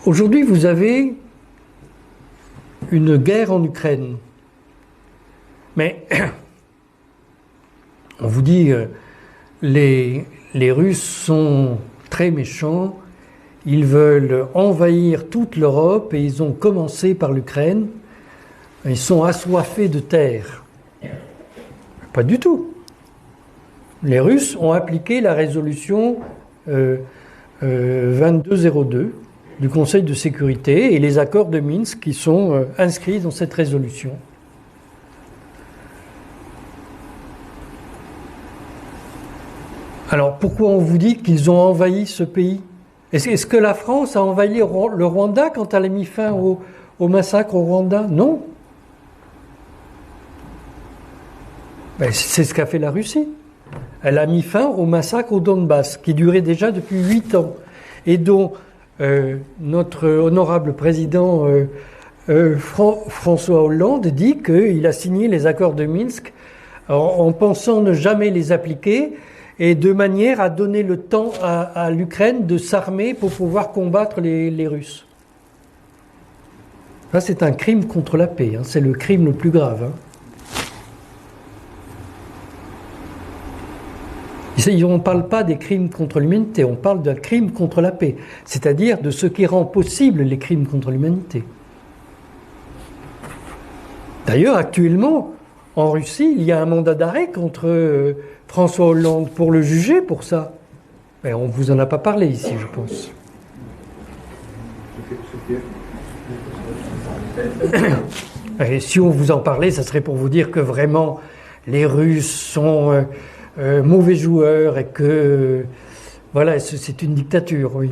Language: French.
Aujourd'hui, vous avez une guerre en Ukraine. Mais on vous dit les Russes sont très méchants, ils veulent envahir toute l'Europe et ils ont commencé par l'Ukraine. Ils sont assoiffés de terre. Pas du tout. Les Russes ont appliqué la résolution 2202 du Conseil de sécurité et les accords de Minsk qui sont inscrits dans cette résolution. Alors pourquoi on vous dit qu'ils ont envahi ce pays? Est-ce que la France a envahi le Rwanda quand elle a mis fin au massacre au Rwanda? Non. Ben, c'est ce qu'a fait la Russie. Elle a mis fin au massacre au Donbass, qui durait déjà depuis 8 ans, et dont notre honorable président François Hollande dit qu'il a signé les accords de Minsk en pensant ne jamais les appliquer, et de manière à donner le temps à l'Ukraine de s'armer pour pouvoir combattre les Russes. Là, c'est un crime contre la paix, hein, c'est le crime le plus grave. Hein. Ici, on ne parle pas des crimes contre l'humanité, on parle d'un crime contre la paix, c'est-à-dire de ce qui rend possible les crimes contre l'humanité. D'ailleurs, actuellement, en Russie, il y a un mandat d'arrêt contre François Hollande pour le juger pour ça. Mais on ne vous en a pas parlé ici, je pense. Et si on vous en parlait, ça serait pour vous dire que vraiment les Russes sont mauvais joueurs et que voilà, c'est une dictature, oui.